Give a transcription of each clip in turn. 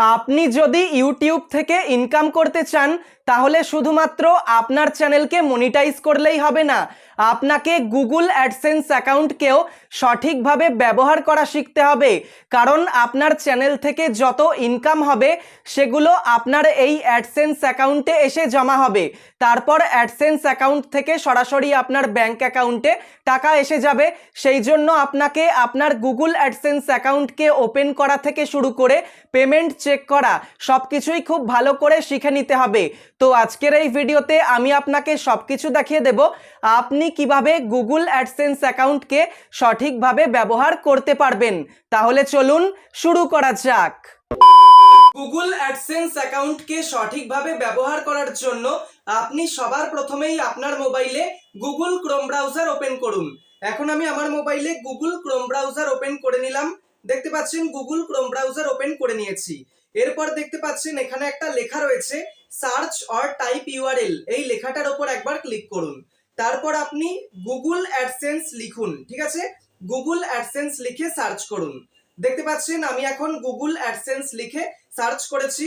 আপনি যদি ইউটিউব থেকে ইনকাম করতে চান তাহলে শুধুমাত্র আপনার চ্যানেলকে মনিটাইজ করলেই হবে না, আপনাকে গুগল অ্যাডসেন্স অ্যাকাউন্টকেও সঠিকভাবে ব্যবহার করা শিখতে হবে। কারণ আপনার চ্যানেল থেকে যত ইনকাম হবে সেগুলো আপনার এই অ্যাডসেন্স অ্যাকাউন্টে এসে জমা হবে। তারপর অ্যাডসেন্স অ্যাকাউন্ট থেকে সরাসরি আপনার ব্যাংক অ্যাকাউন্টে টাকা এসে যাবে। সেই জন্য আপনাকে আপনার গুগল অ্যাডসেন্স অ্যাকাউন্টকে ওপেন করা থেকে শুরু করে পেমেন্ট চেক করা সব কিছুই খুব ভালো করে শিখে নিতে হবে। তো আজকের এই ভিডিওতে আমি আপনাকে সবকিছু দেখিয়ে দেব আপনি কিভাবে গুগল অ্যাডসেন্স অ্যাকাউন্টকে সঠিকভাবে ব্যবহার করতে পারবেন। তাহলে চলুন শুরু করা যাক। গুগল অ্যাডসেন্স অ্যাকাউন্টকে সঠিকভাবে ব্যবহার করার জন্য আপনি সবার প্রথমেই আপনার মোবাইলে গুগল ক্রোম ব্রাউজার ওপেন করুন। এখন আমি আমার মোবাইলে গুগল ক্রোম ব্রাউজার ওপেন করে নিলাম। দেখতে পাচ্ছেন গুগল ক্রোম ব্রাউজার ওপেন করে নিয়েছি। এরপর দেখতে পাচ্ছেন এখানে একটা লেখা রয়েছে সার্চ অর টাইপ ইউআরএল, এই লেখাটার উপর একবার ক্লিক করুন। তারপর আপনি গুগল অ্যাডসেন্স লিখুন, ঠিক আছে? গুগল অ্যাডসেন্স লিখে সার্চ করুন। দেখতে পাচ্ছেন আমি এখন গুগল অ্যাডসেন্স লিখে সার্চ করেছি।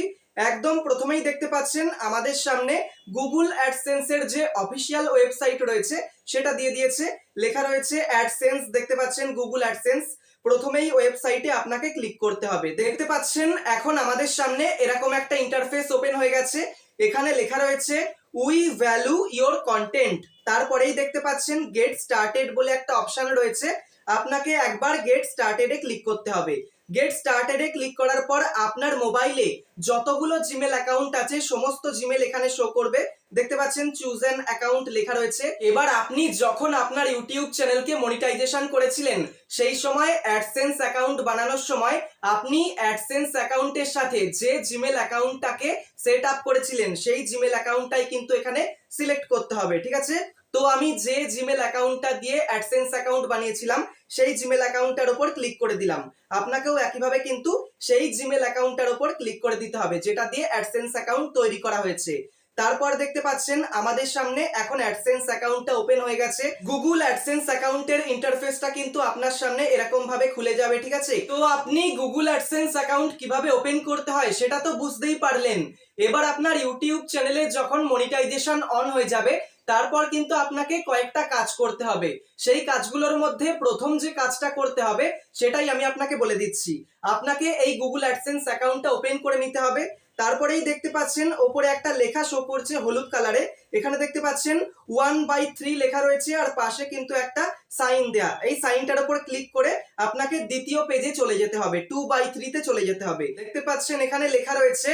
একদম প্রথমেই দেখতে পাচ্ছেন আমাদের সামনে গুগল অ্যাডসেন্সের যে অফিসিয়াল ওয়েবসাইট রয়েছে সেটা দিয়ে দিয়েছে, লেখা রয়েছে অ্যাডসেন্স। দেখতে পাচ্ছেন গুগল অ্যাডসেন্স। প্রথমেই ওয়েবসাইটে আপনাকে ক্লিক করতে হবে। দেখতে পাচ্ছেন এখন আমাদের সামনে এরকম একটা ইন্টারফেস ওপেন হয়ে গেছে। এখানে লেখা রয়েছে উই ভ্যালু ইওর কন্টেন্ট। তারপরেই দেখতে পাচ্ছেন গেট স্টার্টেড বলে একটা অপশন রয়েছে, আপনাকে একবার গেট স্টার্টেডে ক্লিক করতে হবে। গেট স্টার্টেডে ক্লিক করার পর আপনার মোবাইলে যতগুলো জিমেল অ্যাকাউন্ট আছে সমস্ত জিমেল এখানে শো করবে। দেখতে পাচ্ছেন চুজ অ্যান অ্যাকাউন্ট লেখা রয়েছে। এবার আপনি যখন আপনার ইউটিউব চ্যানেলকে মনিটাইজেশন করেছিলেন সেই সময় অ্যাডসেন্স অ্যাকাউন্ট বানানোর সময় আপনি অ্যাডসেন্স অ্যাকাউন্টের সাথে যে জিমেল অ্যাকাউন্টটাকে সেট আপ করেছিলেন সেই জিমেল অ্যাকাউন্টটাই কিন্তু এখানে সিলেক্ট করতে হবে, ঠিক আছে? তো আমি যে জিমেল অ্যাকাউন্টটা দিয়ে অ্যাডসেন্স অ্যাকাউন্ট বানিয়েছিলাম সেই জিমেল অ্যাকাউন্টটার উপর ক্লিক করে দিলাম। আপনাকেও একইভাবে কিন্তু সেই জিমেল অ্যাকাউন্টটার উপর ক্লিক করে দিতে হবে যেটা দিয়ে অ্যাডসেন্স অ্যাকাউন্ট তৈরি করা হয়েছে। তারপর দেখতে পাচ্ছেন আমাদের সামনে এখন অ্যাডসেন্স অ্যাকাউন্টটা ওপেন হয়ে গেছে। গুগল অ্যাডসেন্স অ্যাকাউন্টের ইন্টারফেসটা কিন্তু আপনার সামনে এরকম ভাবে খুলে যাবে, ঠিক আছে? তো আপনি গুগল অ্যাডসেন্স অ্যাকাউন্ট কিভাবে ওপেন করতে হয় সেটা তো বুঝতেই পারলেন। এবার আপনার ইউটিউব চ্যানেলে যখন মনিটাইজেশন অন হয়ে যাবে তারপর কিন্তু আপনাকে কয়েকটা কাজ করতে হবে। সেই কাজগুলোর মধ্যে প্রথম যে কাজটা করতে হবে সেটাই আমি আপনাকে বলে দিচ্ছি। আপনাকে এই গুগল অ্যাডসেন্স অ্যাকাউন্টটা ওপেন করে নিতে হবে। তারপরেই দেখতে পাচ্ছেন ওপরে একটা লেখা শো করছে হলুদ কালারে। এখানে দেখতে পাচ্ছেন 1/3 লেখা রয়েছে আর পাশে কিন্তু একটা সাইন দেয়া। এই সাইনটার উপর ক্লিক করে আপনাকে দ্বিতীয় পেজে চলে যেতে হবে, 2/3 তে চলে যেতে হবে। দেখতে পাচ্ছেন এখানে লেখা রয়েছে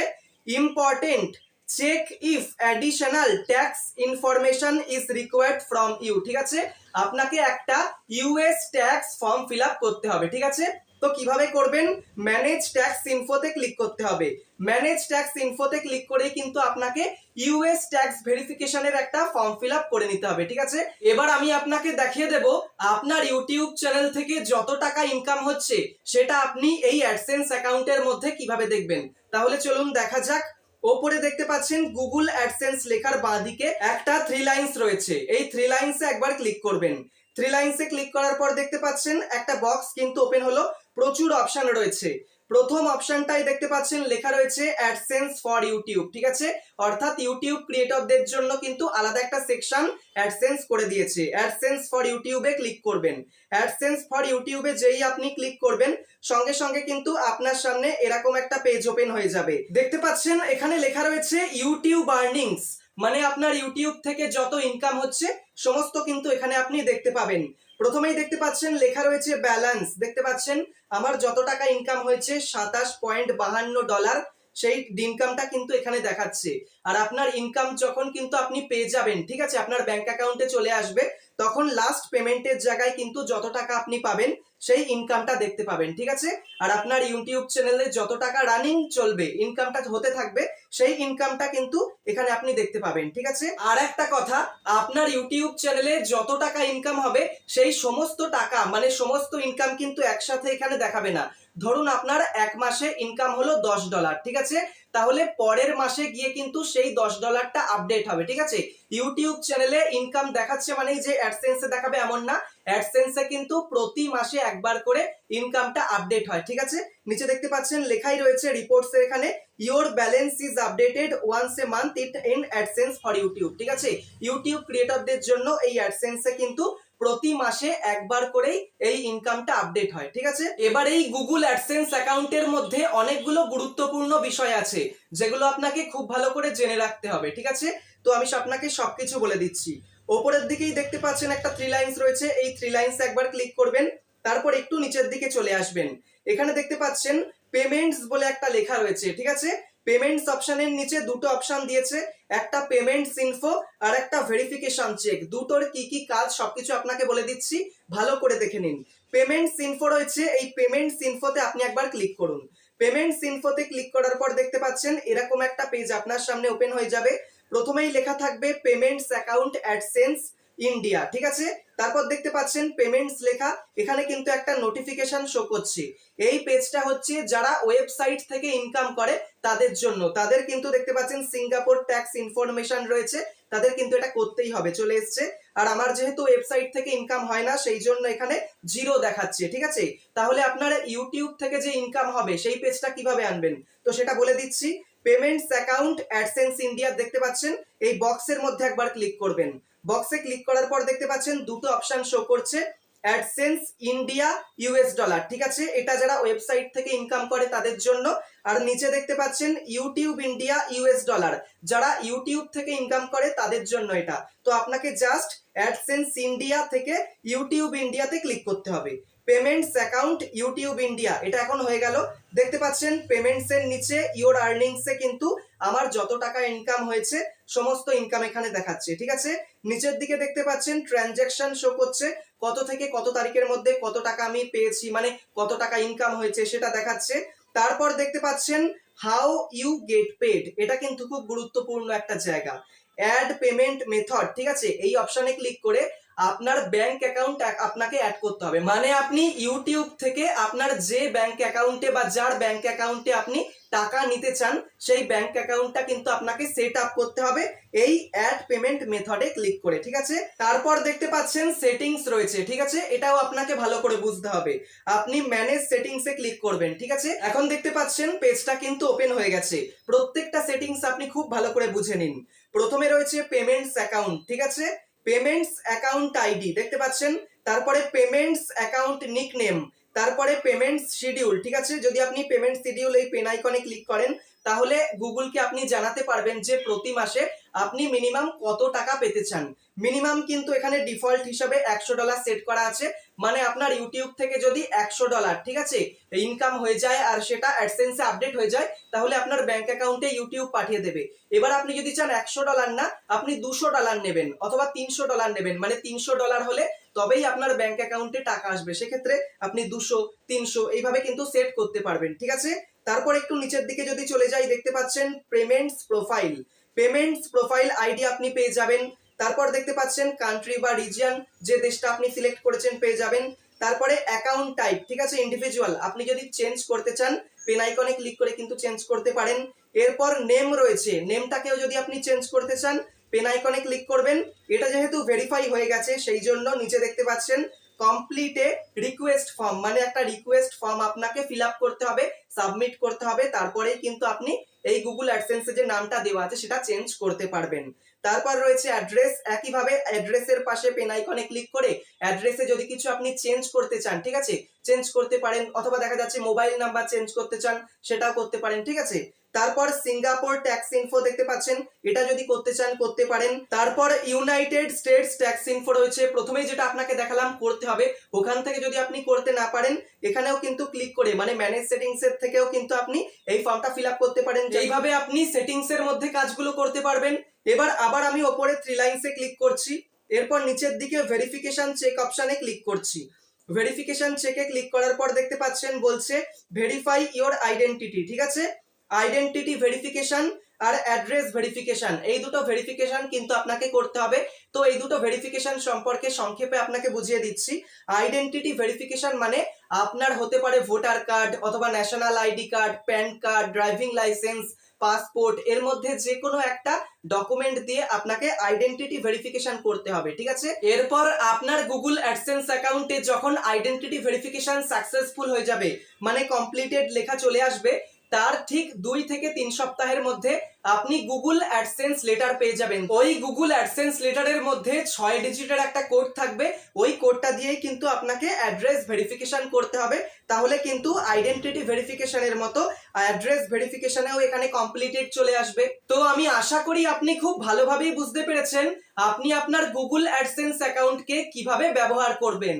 important check if additional tax information is required from you, ঠিক আছে? আপনাকে একটা US tax form fill up করতে হবে, ঠিক আছে? তো কিভাবে করবেন? ম্যানেজ ট্যাক্স ইনফোতে ক্লিক করতে হবে। ম্যানেজ ট্যাক্স ইনফোতে ক্লিক করে কিন্তু আপনাকে ইউএস ট্যাক্স ভেরিফিকেশনের একটা ফর্ম ফিল আপ করে নিতে হবে, ঠিক আছে? এবার আমি আপনাকে দেখিয়ে দেব আপনার ইউটিউব চ্যানেল থেকে যত টাকা ইনকাম হচ্ছে সেটা আপনি এই অ্যাডসেন্স অ্যাকাউন্টের মধ্যে কিভাবে দেখবেন। তাহলে চলুন দেখা যাক। ওপরে দেখতে পাচ্ছেন গুগল অ্যাডসেন্স লেখার বাঁদিকে একটা 3 লাইন্স রয়েছে। এই 3 লাইন্সে একবার ক্লিক করবেন। 3 লাইন্সে ক্লিক করার পর দেখতে পাচ্ছেন একটা বক্স কিন্তু ওপেন হলো। প্রচুর অপশন রয়েছে। প্রথম অপশনটাই দেখতে পাচ্ছেন লেখা রয়েছে অ্যাডসেন্স ফর ইউটিউব, ঠিক আছে? অর্থাৎ ইউটিউব ক্রিয়েটরদের জন্য কিন্তু আলাদা একটা সেকশন অ্যাডসেন্স করে দিয়েছে। অ্যাডসেন্স ফর ইউটিউবে ক্লিক করবেন। অ্যাডসেন্স ফর ইউটিউবে যেই আপনি ক্লিক করবেন সঙ্গে সঙ্গে কিন্তু আপনার সামনে এরকম একটা পেজ ওপেন হয়ে যাবে। দেখতে পাচ্ছেন এখানে লেখা রয়েছে ইউটিউব আর্নিংস, মানে আপনার ইউটিউব থেকে যত ইনকাম হচ্ছে সমস্ত কিন্তু এখানে আপনি দেখতে পাবেন। প্রথমেই দেখতে পাচ্ছেন লেখা রয়েছে ব্যালেন্স। দেখতে পাচ্ছেন আমার যত টাকা ইনকাম হয়েছে $27.52 সেই ইনকামটা কিন্তু এখানে দেখাচ্ছে। আর আপনার ইনকাম যখন কিন্তু আপনি পেয়ে যাবেন, ঠিক আছে, আপনার ব্যাংক অ্যাকাউন্টে চলে আসবে, তখন লাস্ট পেমেন্টের জায়গায় কিন্তু যত টাকা আপনি পাবেন সেই ইনকামটা দেখতে পাবেন, ঠিক আছে? আর আপনার ইউটিউব চ্যানেলে যত টাকা রানিং চলবে, ইনকামটা হতে থাকবে, সেই ইনকামটা কিন্তু এখানে আপনি দেখতে পাবেন, ঠিক আছে? আর একটা কথা, আপনার ইউটিউব চ্যানেলে যত টাকা ইনকাম হবে সেই সমস্ত টাকা মানে সমস্ত ইনকাম কিন্তু একসাথে এখানে দেখাবে না। ধরুন আপনার এক মাসে ইনকাম হলো $10, ঠিক আছে, তাহলে পরের মাসে গিয়ে কিন্তু সেই $10টা আপডেট হবে, ঠিক আছে। ইউটিউব চ্যানেলে ইনকাম দেখাচ্ছে মানেই যে অ্যাডসেন্সে দেখাবে এমন না, অ্যাডসেন্সে কিন্তু প্রতি মাসে একবার করে ইনকামটা আপডেট হয়, ঠিক আছে। নিচে দেখতে পাচ্ছেন লেখাই রয়েছে রিপোর্টস এর এখানে, your balance is updated once a month it in AdSense for YouTube, ঠিক আছে। ইউটিউব ক্রিয়েটরদের জন্য এই অ্যাডসেন্সে কিন্তু প্রতি মাসে একবার করেই এই ইনকামটা আপডেট হয়, ঠিক আছে। এবার এই গুগল অ্যাডসেন্স অ্যাকাউন্টের মধ্যে অনেকগুলো গুরুত্বপূর্ণ বিষয় আছে যেগুলো আপনাকে খুব ভালো করে জেনে রাখতে হবে, ঠিক আছে। তো আমি আপনাকে সবকিছু বলে দিচ্ছি। ওপরের দিকেই দেখতে পাচ্ছেন একটা 3 লাইন্স রয়েছে, এই 3 লাইন্স একবার ক্লিক করবেন, তারপর একটু নিচের দিকে চলে আসবেন। এখানে দেখতে পাচ্ছেন পেমেন্টস বলে একটা লেখা রয়েছে, ঠিক আছে। পেমেন্টস অপশনের নিচে দুটো অপশন দিয়েছে, একটা পেমেন্টস ইনফো আর একটা ভেরিফিকেশন চেক। দুটোর কি কি কাজ সবকিছু আপনাকে বলে দিচ্ছি, ভালো করে দেখে নিন। পেমেন্টস ইনফো রয়েছে, এই পেমেন্টস ইনফোতে আপনি একবার ক্লিক করুন। পেমেন্টস ইনফোতে ক্লিক করার পর দেখতে পাচ্ছেন এরকম একটা পেজ আপনার সামনে ওপেন হয়ে যাবে। প্রথমেই লেখা থাকবে পেমেন্টস অ্যাকাউন্ট অ্যাডসেন্স ইন্ডিয়া, ঠিক আছে। তারপর দেখতে পাচ্ছেন পেমেন্টস লেখা, এখানে কিন্তু একটা নোটিফিকেশন শো করছে। এই পেজটা হচ্ছে যারা ওয়েবসাইট থেকে ইনকাম করে তাদের জন্য, তাদের কিন্তু দেখতে পাচ্ছেন সিঙ্গাপুর ট্যাক্স ইনফরমেশন রয়েছে, তাদের কিন্তু এটা করতেই হবে, চলে এসছে। আর আমার যেহেতু ওয়েবসাইট থেকে ইনকাম হয় না সেই জন্য এখানে 0 দেখাচ্ছে, ঠিক আছে। তাহলে আপনার ইউটিউব থেকে যে ইনকাম হবে সেই পেজটা কিভাবে আনবেন তো সেটা বলে দিচ্ছি। পেমেন্টস অ্যাকাউন্ট অ্যাডসেন্স ইন্ডিয়া দেখতে পাচ্ছেন, এই বক্সের মধ্যে একবার ক্লিক করবেন। বক্সে ক্লিক করার পর দেখতে পাচ্ছেন দুটো অপশন শো করছে, অ্যাডসেন্স ইন্ডিয়া $, ঠিক আছে, এটা যারা ওয়েবসাইট থেকে ইনকাম করে তাদের জন্য। আর নিচে দেখতে পাচ্ছেন ইউটিউব ইন্ডিয়া $, যারা ইউটিউব থেকে ইনকাম করে তাদের জন্য এটা। তো আপনাকে জাস্ট অ্যাডসেন্স ইন্ডিয়া থেকে ইউটিউব ইন্ডিয়াতে ক্লিক করতে হবে। পেমেন্টস অ্যাকাউন্ট ইউটিউব ইন্ডিয়া এটা এখন হয়ে গেল। দেখতে পাচ্ছেন পেমেন্টস এর নিচে ইওর আর্নিংসে কিন্তু আমার যত টাকা ইনকাম হয়েছে সমস্ত ইনকাম এখানে দেখাচ্ছে, ঠিক আছে। নিচের দিকে দেখতে পাচ্ছেন ট্রানজ্যাকশন শো করছে, কত থেকে কত তারিখের মধ্যে কত টাকা আমি পেয়েছি, মানে কত টাকা ইনকাম হয়েছে সেটা দেখাচ্ছে। তারপর দেখতে পাচ্ছেন হাউ ইউ গেট পেড, এটা কিন্তু খুব গুরুত্বপূর্ণ একটা জায়গা। অ্যাড পেমেন্ট মেথড, ঠিক আছে, এই অপশনে ক্লিক করে আপনার ব্যাংক অ্যাকাউন্ট আপনাকে অ্যাড করতে হবে। মানে আপনি ইউটিউব থেকে আপনার যে ব্যাংক অ্যাকাউন্টে বা যার ব্যাংক অ্যাকাউন্টে আপনি টাকা নিতে চান সেই ব্যাংক অ্যাকাউন্টটা কিন্তু আপনাকে সেট আপ করতে হবে এই অ্যাড পেমেন্ট মেথডে ক্লিক করে, ঠিক আছে। তারপর দেখতে পাচ্ছেন সেটিংস রয়েছে, ঠিক আছে, এটাও আপনাকে ভালো করে বুঝতে হবে। আপনি ম্যানেজ সেটিংসে ক্লিক করবেন, ঠিক আছে। এখন দেখতে পাচ্ছেন পেজটা কিন্তু ওপেন হয়ে গেছে। প্রত্যেকটা সেটিংস আপনি খুব ভালো করে বুঝে নিন। প্রথমে রয়েছে পেমেন্টস অ্যাকাউন্ট, ঠিক আছে, পেমেন্টস অ্যাকাউন্ট আইডি দেখতে পাচ্ছেন, তারপরে পেমেন্টস অ্যাকাউন্ট নিকনেম, তারপরে পেমেন্টস শিডিউল, ঠিক আছে। যদি আপনি পেমেন্ট শিডিউল এই পেন আইকনে ক্লিক করেন তাহলে গুগলকে আপনি জানাতে পারবেন যে প্রতি মাসে আপনি মিনিমাম কত টাকা পেতে চান। মিনিমাম কিন্তু এখানে ডিফল্ট হিসাবে $100 সেট করা আছে, মানে আপনার ইউটিউব থেকে যদি $100, ঠিক আছে, ইনকাম হয়ে যায় আর সেটা অ্যাডসেন্সে আপডেট হয়ে যায় তাহলে আপনার ব্যাংক অ্যাকাউন্টে ইউটিউব পাঠিয়ে দেবে। এবার আপনি যদি চান $100 না, আপনি $200 নেবেন অথবা $300 নেবেন, মানে $300 হলে তবেই আপনার ব্যাংক অ্যাকাউন্টে টাকা আসবে, সেক্ষেত্রে আপনি 200 300 এইভাবে কিন্তু সেট করতে পারবেন, ঠিক আছে। তারপর একটু নিচের দিকে যদি চলে যাই দেখতে পাচ্ছেন payments profile, payments profile ID আপনি পেয়ে যাবেন। তারপর দেখতে পাচ্ছেন কান্ট্রি বা রিজিয়ন, যে দেশটা আপনি সিলেক্ট করেছেন পেয়ে যাবেন। তারপরে অ্যাকাউন্ট টাইপ, ঠিক আছে, ইন্ডিভিজুয়াল, আপনি যদি চেঞ্জ করতে চান পেন আইকনে ক্লিক করে কিন্তু চেঞ্জ করতে পারেন। এরপর নেম রয়েছে, নেমটাকেও যদি আপনি চেঞ্জ করতে চান পেন আইকনে ক্লিক করবেন। এটা যেহেতু ভেরিফাই হয়ে গেছে সেই জন্য নিচে দেখতে পাচ্ছেন কমপ্লিট এ রিকোয়েস্ট ফর্ম, মানে একটা রিকোয়েস্ট ফর্ম আপনাকে ফিল আপ করতে হবে, সাবমিট করতে হবে, তারপরেই কিন্তু আপনি এই গুগল অ্যাডসেন্সে যে নামটা দেওয়া আছে সেটা চেঞ্জ করতে পারবেন। তারপর রয়েছে অ্যাড্রেস, একইভাবে অ্যাড্রেসের পাশে পেন আইকনে ক্লিক করে অ্যাড্রেসে যদি কিছু আপনি চেঞ্জ করতে চান, ঠিক আছে, চেঞ্জ করতে পারেন, অথবা দেখা যাচ্ছে মোবাইল নাম্বার চেঞ্জ করতে চান সেটাও করতে পারেন, ঠিক আছে। তারপর সিঙ্গাপুর ট্যাক্স ইনফো দেখতে পাচ্ছেন, এটা যদি করতে চান করতে পারেন। তারপর ইউনাইটেড স্টেটস ট্যাক্স ইনফো রয়েছে, প্রথমেই যেটা আপনাকে দেখালাম করতে হবে, ওখান থেকে যদি আপনি করতে না পারেন এখানেও কিন্তু ক্লিক করে মানে ম্যানেজ সেটিংস এর থেকেও কিন্তু আপনি এই ফর্মটা ফিল আপ করতে পারেন। এইভাবে আপনি সেটিংস এর মধ্যে কাজগুলো করতে পারবেন। এবার আবার আমি ওপরে 3 লাইনসে ক্লিক করছি, এরপর নিচের দিকে ভেরিফিকেশন চেক অপশনে ক্লিক করছি। ভেরিফিকেশন চেকে ক্লিক করার পর দেখতে পাচ্ছেন বলছে ভেরিফাই ইওর আইডেন্টিটি, ঠিক আছে। আইডেন্টিটি ভেরিফিকেশন আর অ্যাড্রেস ভেরিফিকেশন, এই দুটো ভেরিফিকেশন কিন্তু আপনাকে করতে হবে। তো এই দুটো ভেরিফিকেশন সম্পর্কে সংক্ষেপে আপনাকে বুঝিয়ে দিচ্ছি। আইডেন্টিটি ভেরিফিকেশন মানে আপনার হতে পারে ভোটার কার্ড অথবা national ID card, pan card, driving licence, passport, এর মধ্যে যে কোনো একটা ডকুমেন্ট দিয়ে আপনাকে আইডেন্টিটি ভেরিফিকেশন করতে হবে, ঠিক আছে। এরপর আপনার গুগল অ্যাডসেন্স অ্যাকাউন্টে যখন আইডেন্টিটি ভেরিফিকেশন সাকসেসফুল হয়ে যাবে, মানে কমপ্লিটেড লেখা চলে আসবে, তার ঠিক 2 থেকে 3 সপ্তাহের মধ্যে আপনি গুগল অ্যাডসেন্স লেটার পেয়ে যাবেন। ওই গুগল অ্যাডসেন্স লেটারের মধ্যে 6 ডিজিটের একটা কোড থাকবে, ওই কোডটা দিয়েই কিন্তু আপনাকে অ্যাড্রেস ভেরিফিকেশন করতে হবে। তাহলে কিন্তু আইডেন্টিটি ভেরিফিকেশনের মতো অ্যাড্রেস ভেরিফিকেশনেও এখানে কমপ্লিটেড চলে আসবে। তো আমি আশা করি আপনি খুব ভালোভাবেই বুঝতে পেরেছেন আপনি আপনার গুগল অ্যাডসেন্স অ্যাকাউন্টকে কিভাবে ব্যবহার করবেন।